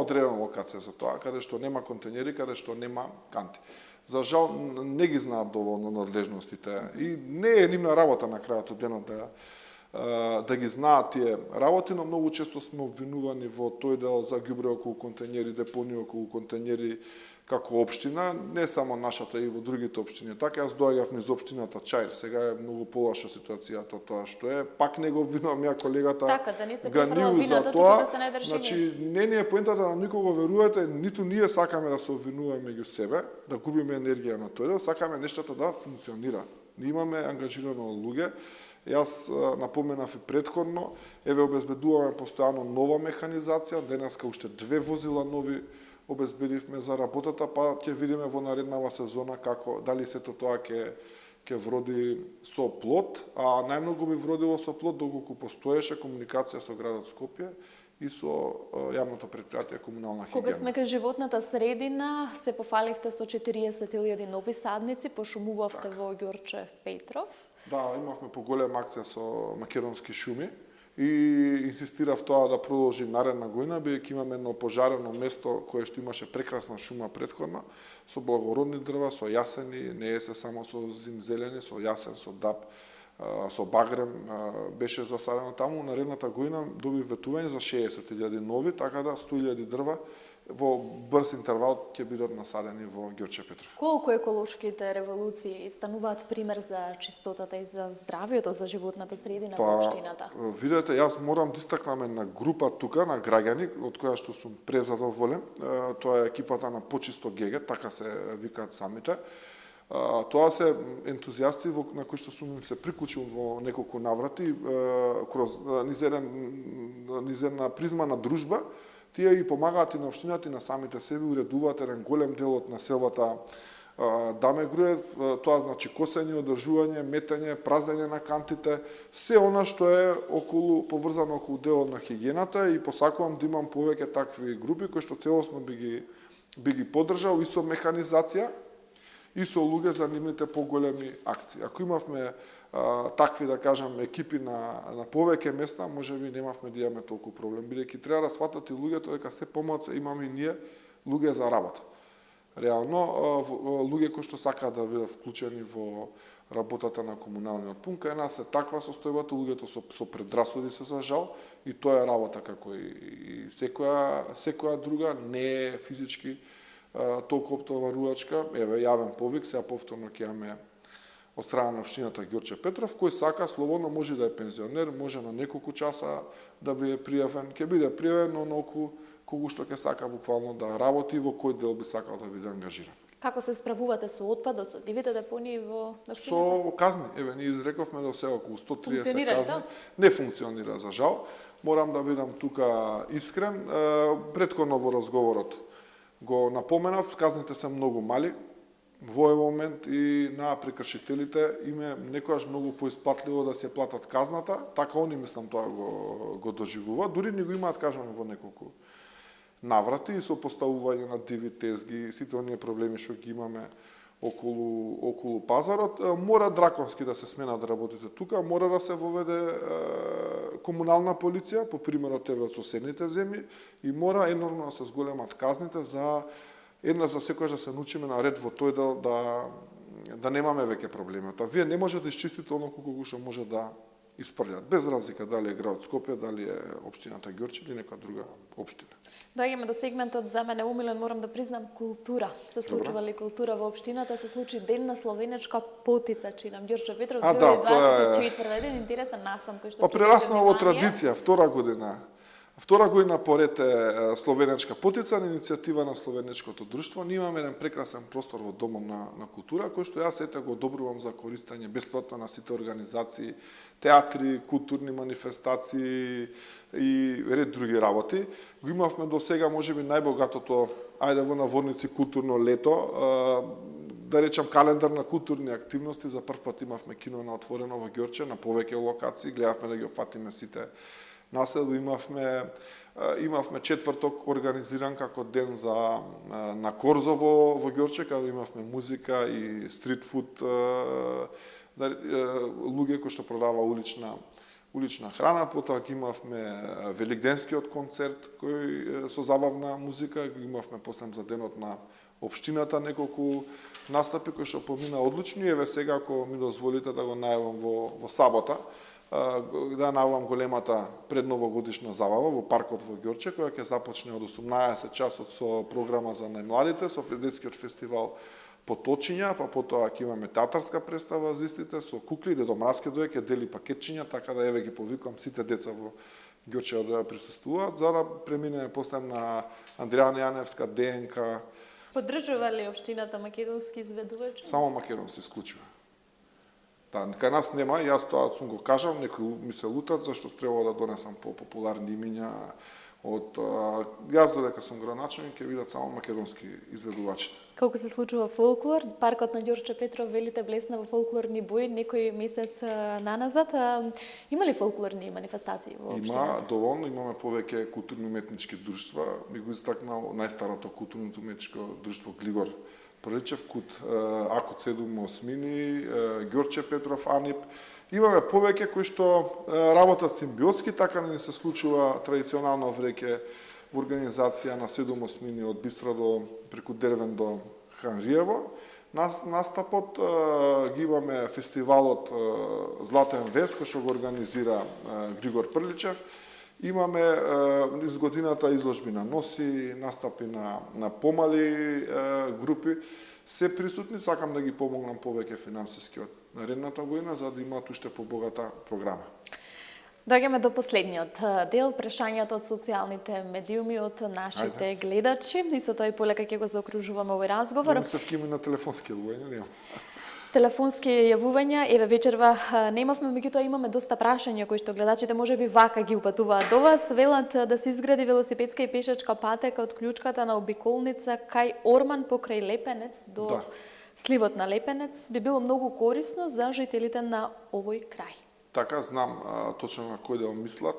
одредена локација за тоа, каде што нема контейнери, каде што нема канти. За жал, не ги знаат доволно надлежностите и не е нивна работа на крајот од денот да ги знаат тие работи, но многу често сме обвинувани во тој дел за ѓубре околу контейнери, депонии околу контейнери како општина, не само нашата и во другите општини. Така јас доаѓав низ општината Чаир, сега е многу полоша ситуацијата од тоа што е. Пак не го обвинувам ја колегата Ганiju за тоа. Значи, не е поентата на никого, верувате, ниту ние сакаме да се обвинуваме меѓу себе, да губиме енергија на тој дел, сакаме нештата да функционира. Ние имаме ангажирано луѓе. Јас напоменав и предходно, обезбедуваме постојано нова механизација, денеска уште 2 возила нови обезбедивме за работата, па ќе видиме во нареднава сезона како дали сето тоа ќе вроди со плод, а најмногу би вродило со плод доколку постоеше комуникација со градот Скопје и со јавното претпријатие комунална хигиена. Кога сме кај животната средина, се пофаливте со 40.000 нови садници, пошумувавте во Ѓорче Петров. Да, имавме поголема акција со македонски шуми и инсистирав тоа да продолжи наредна година, бидејќи имаме едно пожарено место кое што имаше прекрасна шума претходно, со благородни дрва, со јасени, не е се само со зимзелени, со јасен, со даб, со багрем беше засадено таму. Наредната година доби ветување за 60.000 нови, така да 100.000 дрва во брз интервал ќе бидат насадени во Ѓорче Петров. Колку еколошките револуции стануваат пример за чистотата и за здравието, за животната средина во општината? Видете, јас морам да истакнам една група тука на граѓани од која што сум презадоволен. Тоа е екипата на Почисто ГГ, така се викаат самите. Тоа се ентузијасти на кои што сум се приклучил во неколку наврати низ една призма на дружба. Тие и помагаат и на општината и на самите себе, уредуваат еден голем дел од населбата Даме Груев, тоа значи косење, одржување, метење, празнење на кантите, се она што е поврзано околу делот на хигиената и посакувам да имам повеќе такви групи кои што целосно би ги поддржал и со механизација и со луѓе за нивните поголеми акции. Ако имавме такви, да кажам, екипи на повеќе места, можеби немавме да имаме толку проблем, бидејќи треба да сватат и луѓето дека се помалку имаме и ние луѓе за работа. Реално, луѓе кои што сакаат да бидат вклучени во работата на комуналниот пункт, кај нас е таква состојбата, луѓето со предрасуди се за жал, и тоа е работа како и секоја друга, не е физички толку оптоварувачка. Еве, јавен повик, сега повторно ќе имаме од страна на општината Ѓорче Петров, кој сака слободно може да е пензионер, може на неколку часа да биде пријавен, ќе биде пријавен, но оноку кого што ќе сака буквално да работи, во кој дел би сакал да биде ангажиран. Како се справувате со отпадот, со дивите депонии во општината? Со казни. Еве, ние изрековме до сега околу 130 казни. Не функционира, за жал. Морам да бидам тука искрен. Претходно во разговорот го напоменав, казните се многу мали. Во овој момент и на прекршителите им е некојаш многу поисплатливо да се платат казната, така они мислам тоа го доживуваат, дури не го имаат кажано во неколку наврати и со поставување на диви тезги, сите оние проблеми што ги имаме околу пазарот, мора драконски да се сменат работите тука, мора да се воведе комунална полиција, по примерот еве од соседните земји, и мора енормно да се зголемат казните за секојаш да се научиме на ред во тој дел да немаме веќе проблеми. Вие не можете да исчистите оноко кога што може да испрлјат, без разлика дали е градот Скопје, дали е општината Ѓорче или некоја друга општина. Доаѓаме до сегментот за мене умилен, морам да признам, култура. Се случува ли култура во општината? Се случи Ден на словенечка потица, чинам Ѓорче Петров 2024, еден интересен настан кој што прераснал во традиција, втора година. Втора година поред е Словенечка потица на иницијатива на Словенечкото друштво. Ние имаме еден прекрасен простор во Домот на култура, кој што јас ете го одобрувам за користење бесплатно на сите организации, театри, културни манифестации и ред други работи. Го имавме до сега можеби најбогатото, ајде во наводници, културно лето, да речам календар на културни активности. За прв пат имавме кино на отворено во Ѓорче, на повеќе локации, гледавме да ги опфатиме сите населби. Имавме четврток организиран како ден на Корзо во Ѓорче, каде имавме музика и стрит фуд, луѓе кои што продава улична храна. Потоа имавме великденскиот концерт кој со забавна музика, имавме после за денот на општината неколку настапи кои што помина одлично. И еве сега, ако ми дозволите да го најавам во сабота, да најавам големата предновогодишна забава во паркот во Ѓорче, која ќе започне од 18 часот со програма за најмладите, со детскиот фестивал Поточиња, па потоа ќе имаме театарска представа за истите со кукли, Дедо Мраз ќе дојде, ќе дели пакетчиња, така да еве ги повикувам сите деца во Ѓорче да присуствуваат, за да преминеме после на Андријана Јаневска, ДНК. Поддржува ли општината македонски изведувачи? Само македонски исклучува. Кај нас нема, јас тоа сум го кажал, некои ми се лутат зашто треба да донесам популарни имиња од јас додека сум градоначелник ќе видат само македонски изведувачи. Колку се случува фолклор, паркот на Ѓорче Петров велите блесна во фолклорни бои некој месец наназад. Има ли фолклорни манифестации во општината? Има доволно, имаме повеќе културно-уметнички друштва. Би го истакнал најстарото културно-уметничко друштво Глигор Приличев, Кут Акот 7 осмини, Ѓорче Петров, Анип. Имаме повеќе кои што работат симбиотски, така не се случува традиционално вреќе во организација на 7 осмини од Бистра до преку Дервен до Ханриево. Настапот ги имаме фестивалот Златен вес, кој што го организира Григор Приличев. Имаме из годината изложби на носи, настапи на помали групи. Се присутни, сакам да ги помогнам повеќе финансиски од наредната година, за да имаат уште побогата програма. Доаѓаме до последниот дел, прашањата од социјалните медиуми од нашите гледачи. И со тоа и полека ќе го заокружуваме овој разговор. Не се вкими на телефонски јавувања, Телефонски јавувања, еве вечерва немавме, меѓутоа имаме доста прашања кои што гледачите можеби вака ги упатуваат до вас. Велат да се изгради велосипедска и пешачка патека од клучката на обиколница кај Орман покрај Лепенец до сливот на Лепенец. Би било многу корисно за жителите на овој крај. Така, знам точно на кој дел мислат.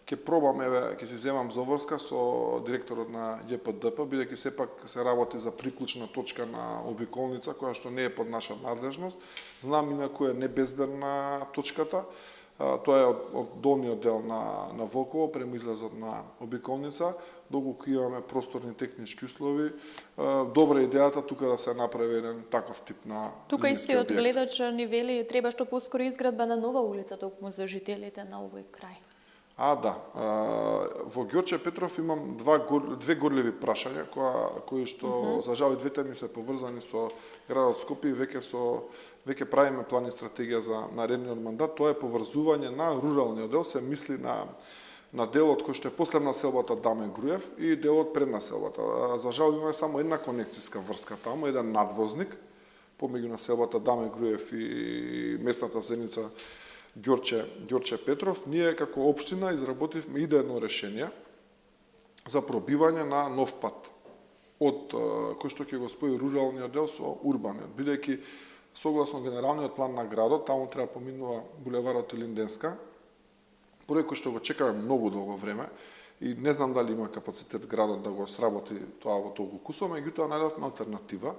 Ќе пробам, еве, ќе си земам заврска со директорот на ЈПДП, бидејќи сепак се работи за приклучна точка на обиколница, која што не е под наша надлежност. Знам инаку е небезбедна точката. Тоа е од долниот дел на Волково, према излезот на обиколница, доколку имаме просторни технички услови. Добра идејата тука да се направи еден таков тип на тука истиот гледач ни вели треба што поскоро изградба на нова улица токму за жителите на овој крај. Да. Во Ѓорче Петров имам две горливи прашања кои што за жал и двете ми се поврзани со градот Скопје и веќе правиме план и стратегија за наредниот мандат. Тоа е поврзување на руралниот дел, се мисли на делот кој што е после населбата Даме Груев и делот пред населбата. За жал имаме само една конекцијска врска таму, еден надвозник помеѓу населбата Даме Груев и местната заедница Ѓорче Петров. Ние како општина изработивме идејно решение за пробивање на нов пат од кој што ќе го спои руралниот дел со урбаниот, бидејќи согласно генералниот план на градот таму треба поминува булеварот Илинденска, проект кој што го чекаме многу долго време и не знам дали има капацитет градот да го сработи тоа во толку кусо, меѓутоа најдовме алтернатива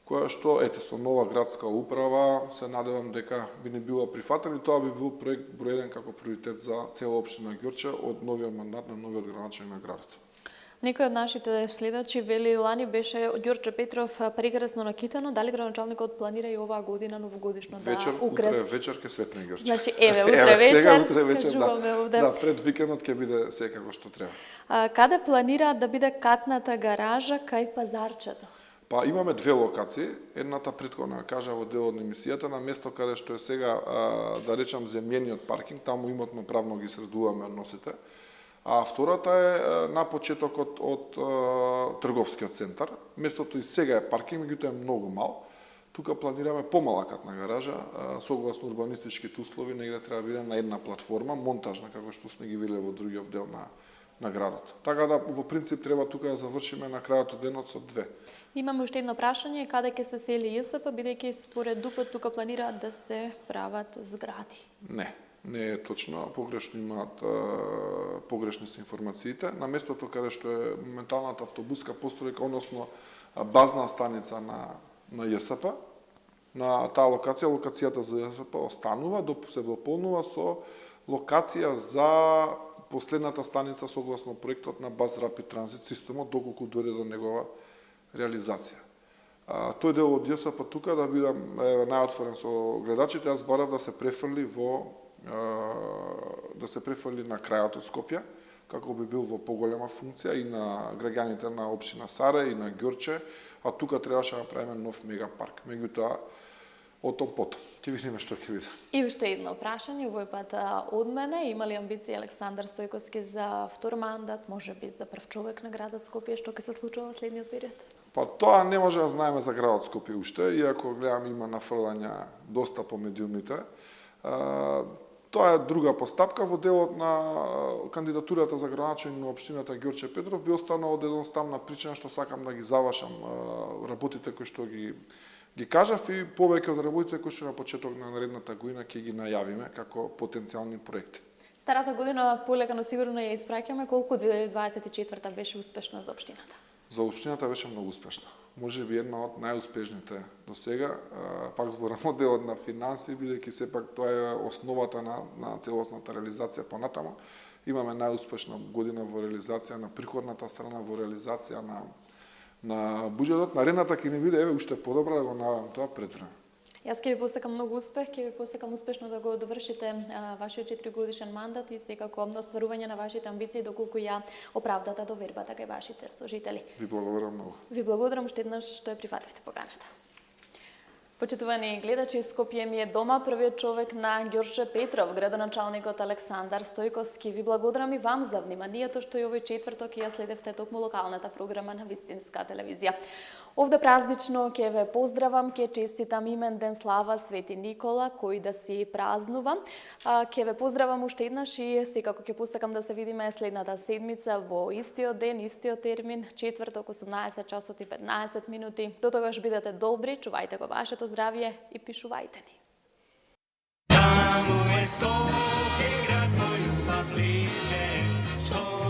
која што, со нова градска управа, се надевам дека би не била прифатен и тоа би бил проект број 1 како приоритет за цела општина Ѓорче од новиот мандат на новиот градоначелник на градот. Некој од нашите следачи вели лани беше од Ѓорче Петров прекрасно накитено, дали градоначалникот планира и оваа година новогодишно да украси? Утре вечер ќе светне Ѓорче. Значи утре вечер, кажуваме овде. Да, пред викендот ќе биде секако што треба. Каде планира да биде катната гаража кај пазарчето? Имаме две локации. Едната претходна кажа во делот на емисијата на место каде што е сега, да речам, земјениот паркинг, таму имотно правно ги средуваме односите. А втората е на почетокот од трговскиот центар. Местото и сега е паркинг, меѓутоа е многу мал. Тука планираме помала катна гаража, согласно урбанистичките услови, негде треба да биде на една платформа, монтажна, како што сме ги виделе во другиот дел на градот. Така да, во принцип, треба тука да завршиме на крајот од денот со 2. Имаме уште едно прашање, каде ќе се сели ЈСП, бидејќи според ДУП тука планираат да се прават згради? Не е точно, погрешно имаат, погрешни се информациите. На местото каде што е моменталната автобуска постројка, односно базна станица на ЈСП, на таа локацијата за ЈСП останува, се дополнува со локација за последната станица согласно проектот на Bus Rapid Transit системот, доколку дојде до негова реализација. Тој дел од ЈСП тука, да бидам најотворен со гледачите, јас барав да се префрли на крајот од Скопје, како би бил во поголема функција и на граѓаните на општина Саре и на Ѓорче, а тука требаше да направиме нов мегапарк. Меѓутоа, отом потом. Ќе видиме што ќе биде. И уште едно прашање, овој пат од мене. Има ли амбиција Александар Стојковски за втор мандат, може би за прв човек на градот Скопје, што ќе се случува во следниот период? Па тоа не може да знаеме за градот Скопје уште, иако гледам има нафрлања доста по медиумите. Тоа е друга постапка. Во делот на кандидатурата за градоначелник на општината Ѓорче Петров би останал од едноставна причина што сакам да ги завршам работите кои што ги кажав и повеќе од работите кои што на почеток на наредната година ќе ги најавиме како потенцијални проекти. Старата година полека, но сигурно ја испраќаме. Колку 2024 беше успешна за општината? За општината беше многу успешна. Може би една од најуспешните до сега. Пак зборам од делот на финанси, бидејќи сепак тоа е основата на целосната реализација понатаму. Имаме најуспешна година во реализација на приходната страна, во реализација на буџетот. Наредната ќе ни биде уште подобра, да го најавам тоа пред време. Јас ќе ви посакам многу успех, ќе ви посакам успешно да го довршите вашиот 4-годишен мандат и секако остварување на вашите амбиции доколку ја оправдате довербата кај вашите сожители. Ви благодарам многу. Ви благодарам уште еднаш што ја прифативте поканата. Почитувани гледачи, Скопје ми е дома, првиот човек на Ѓорче Петров, градоначалникот Александар Стојковски. Ви благодарам и вам за вниманието што и овој четврток ја следевте токму локалната програма на Вистинска телевизија. Овде празнично ќе ве поздравам, ќе честитам имен ден слава Свети Никола, кој да си празнува. Ќе ве поздравам уште еднаш и секако ќе посакам да се видиме следната седмица во истиот ден, истиот термин, четврток 18 часот и 15 минути. До тогаш бидете добри, чувајте го вашето здравје и пишувајте ни. Таму е Скопје, град мој љубав лише, што